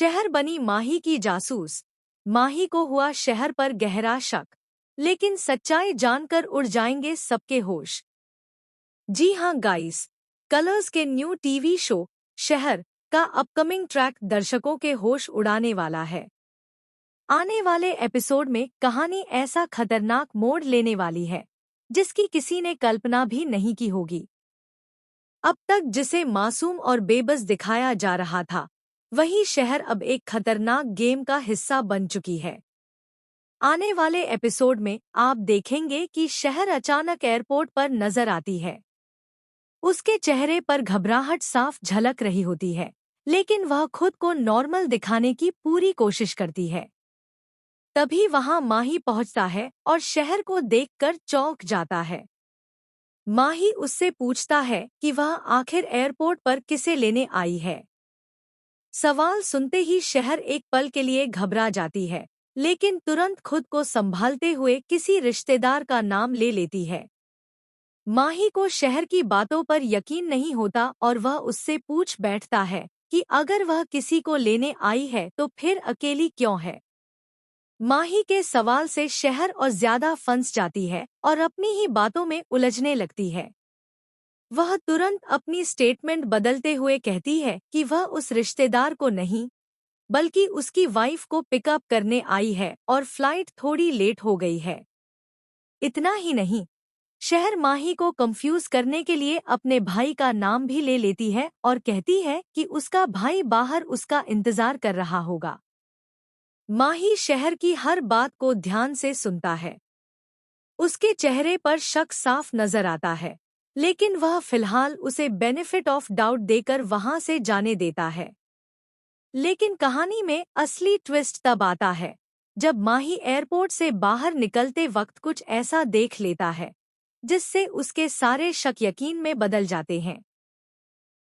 शहर बनी माही की जासूस। माही को हुआ शहर पर गहरा शक, लेकिन सच्चाई जानकर उड़ जाएंगे सबके होश। जी हाँ गाइस, कलर्स के न्यू टीवी शो शहर का अपकमिंग ट्रैक दर्शकों के होश उड़ाने वाला है। आने वाले एपिसोड में कहानी ऐसा खतरनाक मोड़ लेने वाली है जिसकी किसी ने कल्पना भी नहीं की होगी। अब तक जिसे मासूम और बेबस दिखाया जा रहा था, वही शहर अब एक खतरनाक गेम का हिस्सा बन चुकी है। आने वाले एपिसोड में आप देखेंगे कि शहर अचानक एयरपोर्ट पर नजर आती है। उसके चेहरे पर घबराहट साफ झलक रही होती है, लेकिन वह खुद को नॉर्मल दिखाने की पूरी कोशिश करती है। तभी वहां माही पहुंचता है और शहर को देखकर चौंक जाता है। माही उससे पूछता है कि वह आखिर एयरपोर्ट पर किसे लेने आई है। सवाल सुनते ही शहर एक पल के लिए घबरा जाती है, लेकिन तुरंत खुद को संभालते हुए किसी रिश्तेदार का नाम ले लेती है। माही को शहर की बातों पर यकीन नहीं होता और वह उससे पूछ बैठता है कि अगर वह किसी को लेने आई है तो फिर अकेली क्यों है। माही के सवाल से शहर और ज्यादा फंस जाती है और अपनी ही बातों में उलझने लगती है। वह तुरंत अपनी स्टेटमेंट बदलते हुए कहती है कि वह उस रिश्तेदार को नहीं, बल्कि उसकी वाइफ को पिकअप करने आई है और फ्लाइट थोड़ी लेट हो गई है। इतना ही नहीं, शहर माही को कंफ्यूज करने के लिए अपने भाई का नाम भी ले लेती है और कहती है कि उसका भाई बाहर उसका इंतजार कर रहा होगा। माही शहर की हर बात को ध्यान से सुनता है। उसके चेहरे पर शक साफ नजर आता है, लेकिन वह फिलहाल उसे बेनिफिट ऑफ डाउट देकर वहां से जाने देता है। लेकिन कहानी में असली ट्विस्ट तब आता है जब माही एयरपोर्ट से बाहर निकलते वक्त कुछ ऐसा देख लेता है जिससे उसके सारे शक यकीन में बदल जाते हैं।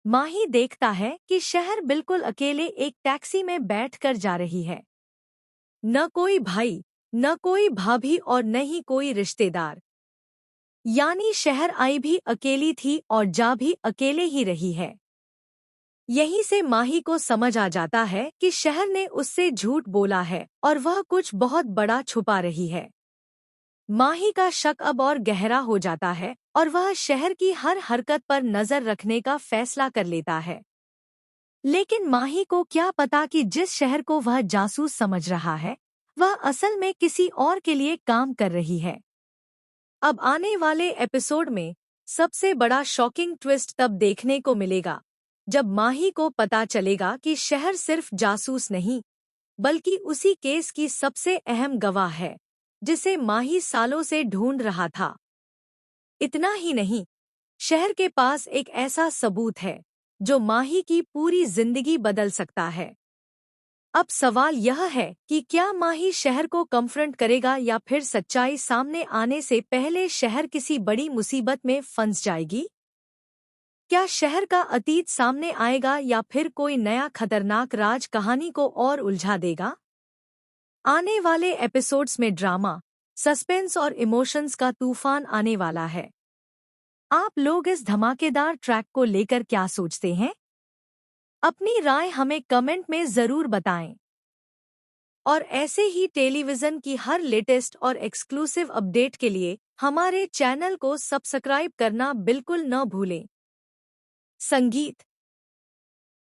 माही देखता है कि शहर बिल्कुल अकेले एक टैक्सी में बैठकर जा रही है। न कोई भाई, न कोई भाभी और न ही कोई रिश्तेदार। यानी शहर आई भी अकेली थी और जा भी अकेले ही रही है। यहीं से माही को समझ आ जाता है कि शहर ने उससे झूठ बोला है और वह कुछ बहुत बड़ा छुपा रही है। माही का शक अब और गहरा हो जाता है और वह शहर की हर हरकत पर नजर रखने का फैसला कर लेता है। लेकिन माही को क्या पता कि जिस शहर को वह जासूस समझ रहा है, वह असल में किसी और के लिए काम कर रही है। अब आने वाले एपिसोड में सबसे बड़ा शॉकिंग ट्विस्ट तब देखने को मिलेगा जब माही को पता चलेगा कि शहर सिर्फ जासूस नहीं, बल्कि उसी केस की सबसे अहम गवाह है जिसे माही सालों से ढूंढ रहा था। इतना ही नहीं, शहर के पास एक ऐसा सबूत है जो माही की पूरी जिंदगी बदल सकता है। अब सवाल यह है कि क्या माही शहर को कन्फ्रंट करेगा या फिर सच्चाई सामने आने से पहले शहर किसी बड़ी मुसीबत में फंस जाएगी? क्या शहर का अतीत सामने आएगा या फिर कोई नया खतरनाक राज कहानी को और उलझा देगा? आने वाले एपिसोड्स में ड्रामा, सस्पेंस और इमोशंस का तूफान आने वाला है। आप लोग इस धमाकेदार ट्रैक को लेकर क्या सोचते हैं? अपनी राय हमें कमेंट में जरूर बताएं। और ऐसे ही टेलीविजन की हर लेटेस्ट और एक्सक्लूसिव अपडेट के लिए हमारे चैनल को सब्सक्राइब करना बिल्कुल न भूलें। संगीत,